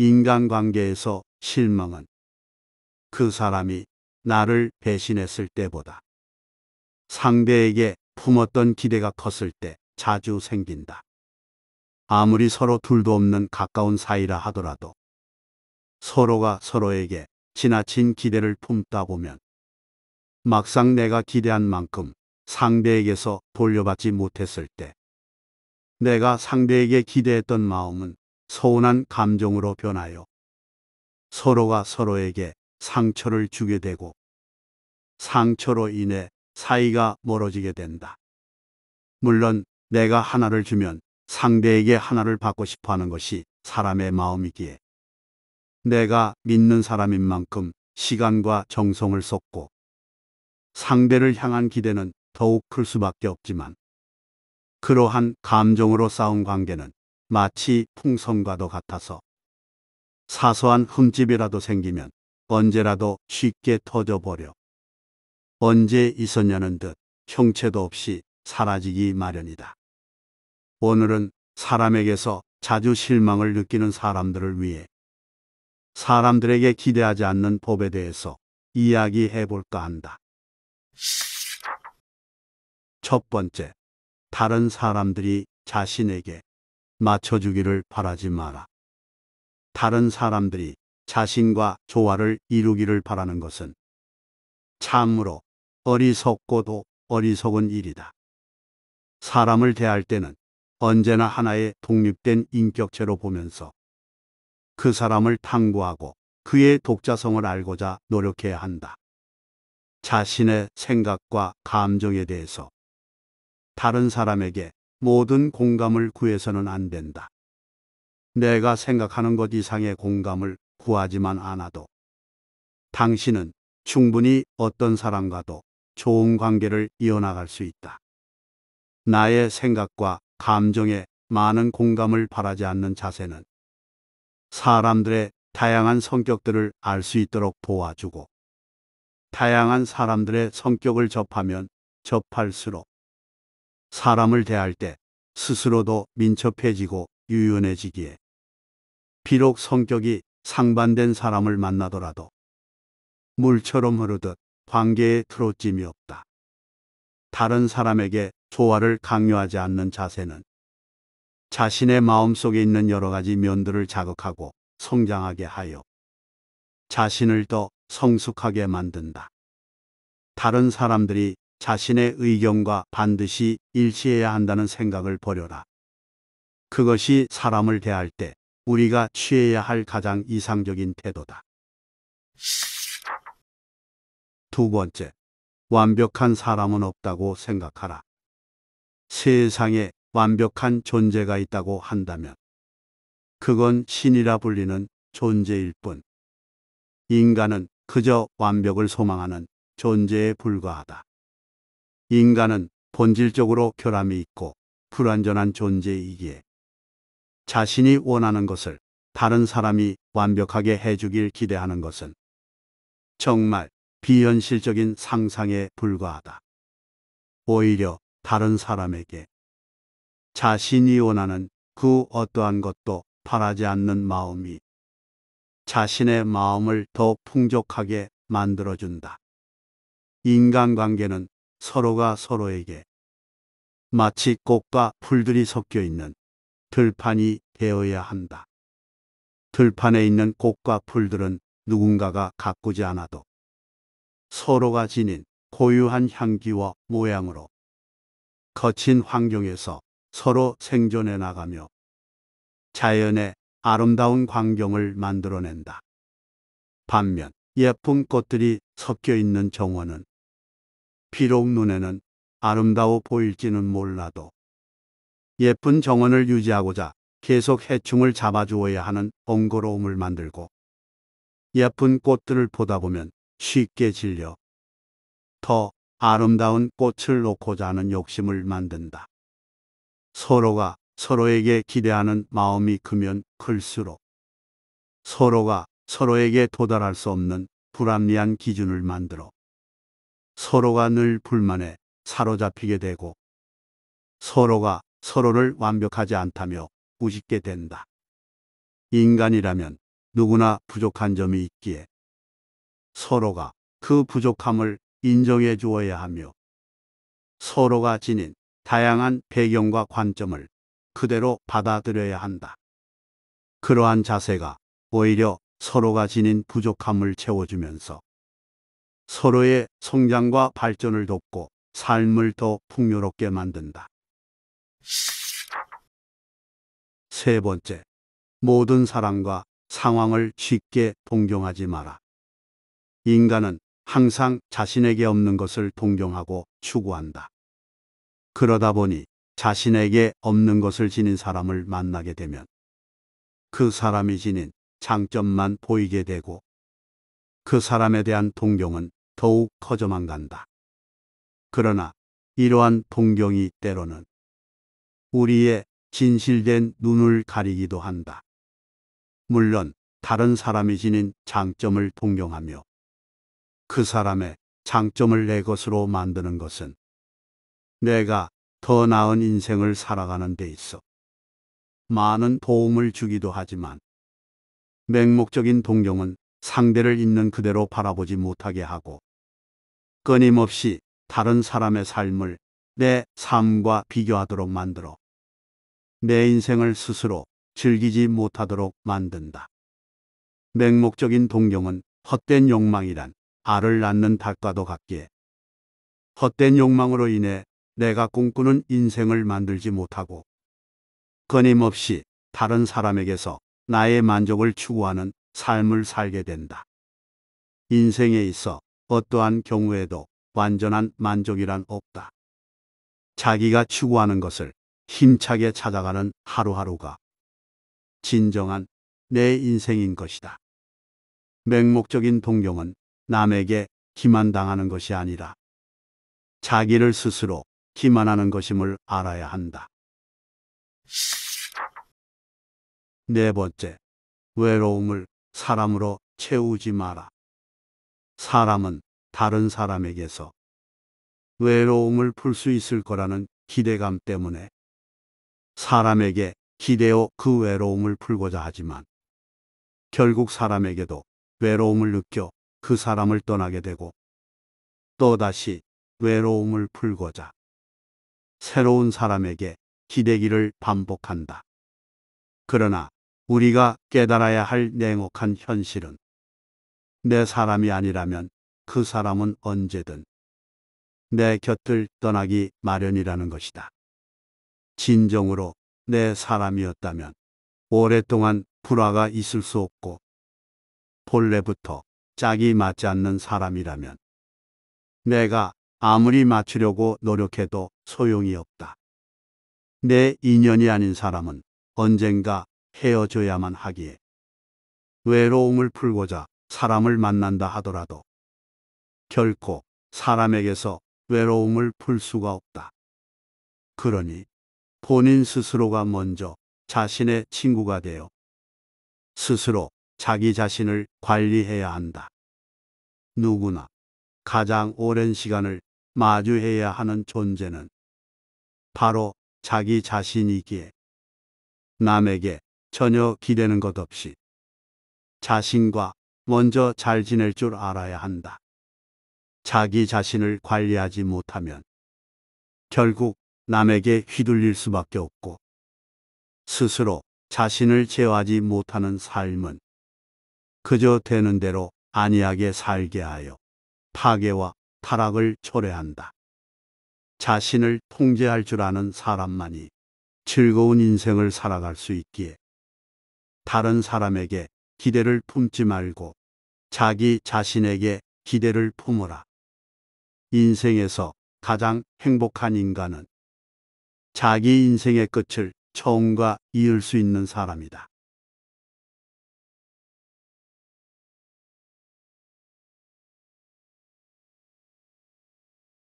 인간관계에서 실망은 그 사람이 나를 배신했을 때보다 상대에게 품었던 기대가 컸을 때 자주 생긴다. 아무리 서로 둘도 없는 가까운 사이라 하더라도 서로가 서로에게 지나친 기대를 품다 보면 막상 내가 기대한 만큼 상대에게서 돌려받지 못했을 때 내가 상대에게 기대했던 마음은 서운한 감정으로 변하여 서로가 서로에게 상처를 주게 되고 상처로 인해 사이가 멀어지게 된다. 물론 내가 하나를 주면 상대에게 하나를 받고 싶어 하는 것이 사람의 마음이기에 내가 믿는 사람인 만큼 시간과 정성을 쏟고 상대를 향한 기대는 더욱 클 수밖에 없지만 그러한 감정으로 쌓은 관계는 마치 풍선과도 같아서 사소한 흠집이라도 생기면 언제라도 쉽게 터져버려 언제 있었냐는 듯 형체도 없이 사라지기 마련이다. 오늘은 사람에게서 자주 실망을 느끼는 사람들을 위해 사람들에게 기대하지 않는 법에 대해서 이야기해 볼까 한다. 첫 번째, 다른 사람들이 자신에게 맞춰주기를 바라지 마라. 다른 사람들이 자신과 조화를 이루기를 바라는 것은 참으로 어리석고도 어리석은 일이다. 사람을 대할 때는 언제나 하나의 독립된 인격체로 보면서 그 사람을 탐구하고 그의 독자성을 알고자 노력해야 한다. 자신의 생각과 감정에 대해서 다른 사람에게 모든 공감을 구해서는 안 된다. 내가 생각하는 것 이상의 공감을 구하지만 않아도 당신은 충분히 어떤 사람과도 좋은 관계를 이어나갈 수 있다. 나의 생각과 감정에 많은 공감을 바라지 않는 자세는 사람들의 다양한 성격들을 알 수 있도록 도와주고 다양한 사람들의 성격을 접하면 접할수록 사람을 대할 때 스스로도 민첩해지고 유연해지기에 비록 성격이 상반된 사람을 만나더라도 물처럼 흐르듯 관계에 트롯짐이 없다. 다른 사람에게 조화를 강요하지 않는 자세는 자신의 마음속에 있는 여러 가지 면들을 자극하고 성장하게 하여 자신을 더 성숙하게 만든다. 다른 사람들이 자신의 의견과 반드시 일치해야 한다는 생각을 버려라. 그것이 사람을 대할 때 우리가 취해야 할 가장 이상적인 태도다. 두 번째, 완벽한 사람은 없다고 생각하라. 세상에 완벽한 존재가 있다고 한다면 그건 신이라 불리는 존재일 뿐. 인간은 그저 완벽을 소망하는 존재에 불과하다. 인간은 본질적으로 결함이 있고 불완전한 존재이기에 자신이 원하는 것을 다른 사람이 완벽하게 해주길 기대하는 것은 정말 비현실적인 상상에 불과하다. 오히려 다른 사람에게 자신이 원하는 그 어떠한 것도 바라지 않는 마음이 자신의 마음을 더 풍족하게 만들어준다. 인간관계는 서로가 서로에게 마치 꽃과 풀들이 섞여 있는 들판이 되어야 한다. 들판에 있는 꽃과 풀들은 누군가가 가꾸지 않아도 서로가 지닌 고유한 향기와 모양으로 거친 환경에서 서로 생존해 나가며 자연의 아름다운 광경을 만들어낸다. 반면 예쁜 꽃들이 섞여 있는 정원은 비록 눈에는 아름다워 보일지는 몰라도 예쁜 정원을 유지하고자 계속 해충을 잡아주어야 하는 번거로움을 만들고 예쁜 꽃들을 보다 보면 쉽게 질려 더 아름다운 꽃을 놓고자 하는 욕심을 만든다. 서로가 서로에게 기대하는 마음이 크면 클수록 서로가 서로에게 도달할 수 없는 불합리한 기준을 만들어 서로가 늘 불만에 사로잡히게 되고 서로가 서로를 완벽하지 않다며 우습게 된다. 인간이라면 누구나 부족한 점이 있기에 서로가 그 부족함을 인정해 주어야 하며 서로가 지닌 다양한 배경과 관점을 그대로 받아들여야 한다. 그러한 자세가 오히려 서로가 지닌 부족함을 채워주면서 서로의 성장과 발전을 돕고 삶을 더 풍요롭게 만든다. 세 번째, 모든 사람과 상황을 쉽게 동경하지 마라. 인간은 항상 자신에게 없는 것을 동경하고 추구한다. 그러다 보니 자신에게 없는 것을 지닌 사람을 만나게 되면 그 사람이 지닌 장점만 보이게 되고 그 사람에 대한 동경은 더욱 커져만 간다. 그러나 이러한 동경이 때로는 우리의 진실된 눈을 가리기도 한다. 물론 다른 사람이 지닌 장점을 동경하며 그 사람의 장점을 내 것으로 만드는 것은 내가 더 나은 인생을 살아가는 데 있어 많은 도움을 주기도 하지만 맹목적인 동경은 상대를 있는 그대로 바라보지 못하게 하고 끊임없이 다른 사람의 삶을 내 삶과 비교하도록 만들어 내 인생을 스스로 즐기지 못하도록 만든다. 맹목적인 동경은 헛된 욕망이란 알을 낳는 닭과도 같기에 헛된 욕망으로 인해 내가 꿈꾸는 인생을 만들지 못하고 끊임없이 다른 사람에게서 나의 만족을 추구하는 삶을 살게 된다. 인생에 있어 어떠한 경우에도 완전한 만족이란 없다. 자기가 추구하는 것을 힘차게 찾아가는 하루하루가 진정한 내 인생인 것이다. 맹목적인 동경은 남에게 기만당하는 것이 아니라 자기를 스스로 기만하는 것임을 알아야 한다. 네 번째, 외로움을 사람으로 채우지 마라. 사람은 다른 사람에게서 외로움을 풀 수 있을 거라는 기대감 때문에 사람에게 기대어 그 외로움을 풀고자 하지만 결국 사람에게도 외로움을 느껴 그 사람을 떠나게 되고 또다시 외로움을 풀고자 새로운 사람에게 기대기를 반복한다. 그러나 우리가 깨달아야 할 냉혹한 현실은 내 사람이 아니라면 그 사람은 언제든 내 곁을 떠나기 마련이라는 것이다. 진정으로 내 사람이었다면 오랫동안 불화가 있을 수 없고 본래부터 짝이 맞지 않는 사람이라면 내가 아무리 맞추려고 노력해도 소용이 없다. 내 인연이 아닌 사람은 언젠가 헤어져야만 하기에 외로움을 풀고자 사람을 만난다 하더라도 결코 사람에게서 외로움을 풀 수가 없다. 그러니 본인 스스로가 먼저 자신의 친구가 되어 스스로 자기 자신을 관리해야 한다. 누구나 가장 오랜 시간을 마주해야 하는 존재는 바로 자기 자신이기에 남에게 전혀 기대는 것 없이 자신과 먼저 잘 지낼 줄 알아야 한다. 자기 자신을 관리하지 못하면 결국 남에게 휘둘릴 수밖에 없고 스스로 자신을 제어하지 못하는 삶은 그저 되는 대로 안이하게 살게 하여 파괴와 타락을 초래한다. 자신을 통제할 줄 아는 사람만이 즐거운 인생을 살아갈 수 있기에 다른 사람에게 기대를 품지 말고 자기 자신에게 기대를 품어라. 인생에서 가장 행복한 인간은 자기 인생의 끝을 처음과 이을 수 있는 사람이다.